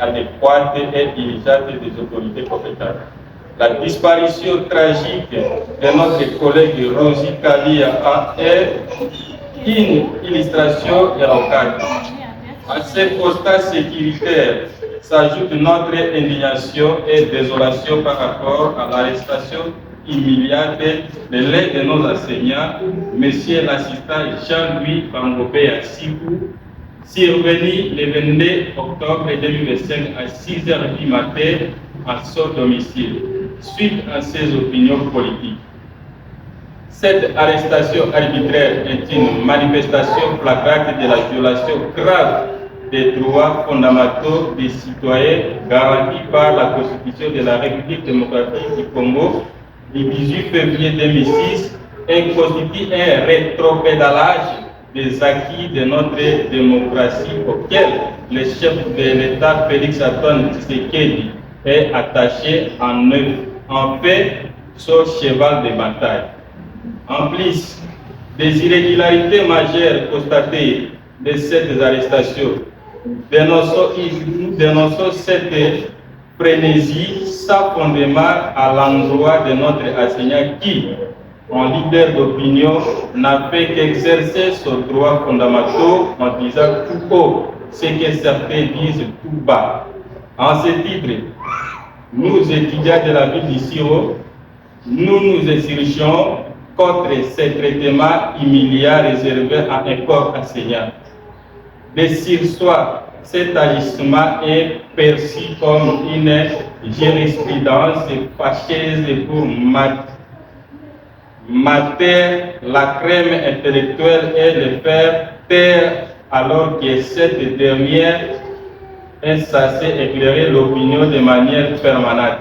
adéquate et dirigeante des autorités compétentes. La disparition tragique de notre collègue Rosie Kalia est une illustration éloquente. À ce constat sécuritaire s'ajoute notre indignation et désolation par rapport à l'arrestation humiliante de l'un de nos enseignants, M. l'assistant Jean-Louis Bangobé Sikou, survenu le 22 octobre 2025 à 6h du matin à son domicile, suite à ses opinions politiques. Cette arrestation arbitraire est une manifestation flagrante de la violation grave des droits fondamentaux des citoyens garantis par la Constitution de la République démocratique du Congo du 18 février 2006 et constitue un rétropédalage des acquis de notre démocratie auquel le chef de l'État Félix-Antoine Tshisekedi est attaché en fait son cheval de bataille. En plus des irrégularités majeures constatées de ces arrestations, nous dénonçons cette frénésie sans fondement à l'endroit de notre enseignant qui, en leader d'opinion, n'a fait qu'exercer son droit fondamental en disant tout haut ce que certains disent tout bas. En ce titre, nous étudiants de la ville d'Issiro, nous nous insurgeons contre ces traitements humiliants réservés à un corps enseignant. De surcroît, cet agissement est perçu comme une jurisprudence fâcheuse pour mater la crème intellectuelle et le faire taire alors que cette dernière est censée éclairer l'opinion de manière permanente.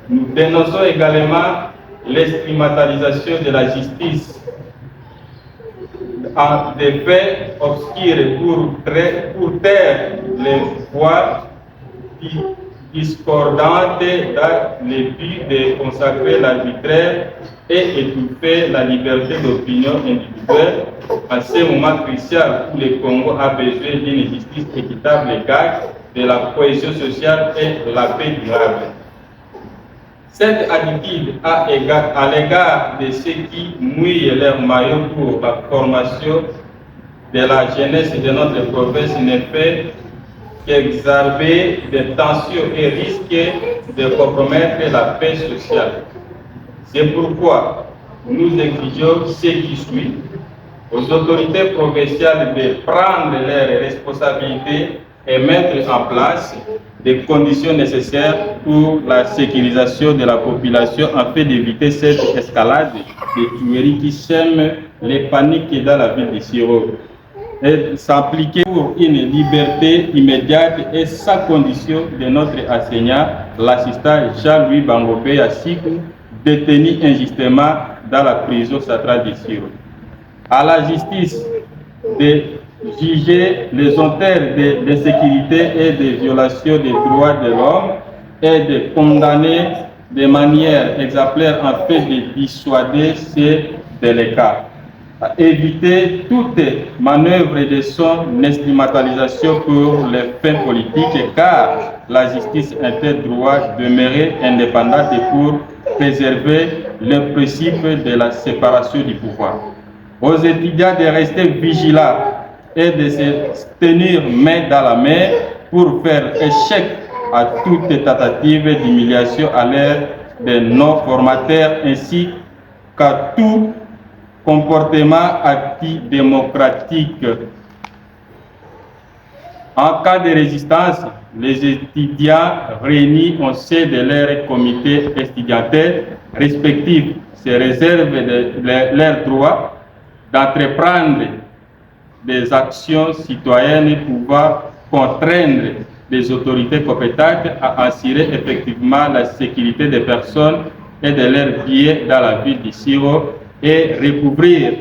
Nous dénonçons également l'instrumentalisation de la justice en des faits obscurs pour taire les voix discordantes dans le but de consacrer l'arbitraire et étouffer la liberté d'opinion individuelle en ce moment crucial où le Congo a besoin d'une justice équitable, légale, de la cohésion sociale et de la paix durable. Cette attitude à l'égard de ceux qui mouillent leur maillot pour la formation de la jeunesse de notre province ne fait qu'exarber des tensions et risque de compromettre la paix sociale. C'est pourquoi nous exigeons ce qui suit aux autorités provinciales de prendre leurs responsabilités et mettre en place des conditions nécessaires pour la sécurisation de la population afin d'éviter cette escalade de tueries qui sème les paniques dans la ville de Siro. Et s'appliquer pour une liberté immédiate et sans condition de notre enseignant, l'assistant Jean-Louis Bangobé Sikou, détenu injustement dans la prison centrale de Siro. À la justice de juger les auteurs d'insécurité et de violations des droits de l'homme et de condamner de manière exemplaire en fait de dissuader ces délinquants. À éviter toute manœuvre de son instrumentalisation pour les fins politiques car la justice interne doit demeurer indépendante pour préserver le principe de la séparation du pouvoir. Aux étudiants de rester vigilants et de se tenir main dans la main pour faire échec à toute tentative d'humiliation à l'ère de nos formateurs ainsi qu'à tout comportement antidémocratique. En cas de résistance, les étudiants réunis au sein de leurs comités estudiantins respectifs se réservent leur droit d'entreprendre des actions citoyennes pouvant contraindre les autorités compétentes à assurer effectivement la sécurité des personnes et de leurs biens dans la ville de Siro et recouvrir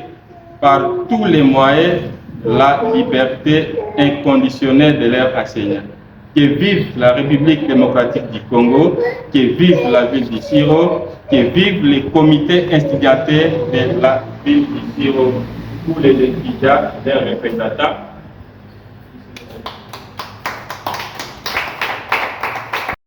par tous les moyens la liberté inconditionnelle de leurs enseignants. Que vive la République démocratique du Congo, que vive la ville de Siro, que vive les comités estudiantins de la ville de Siro, tous les étudiants, leurs représentants.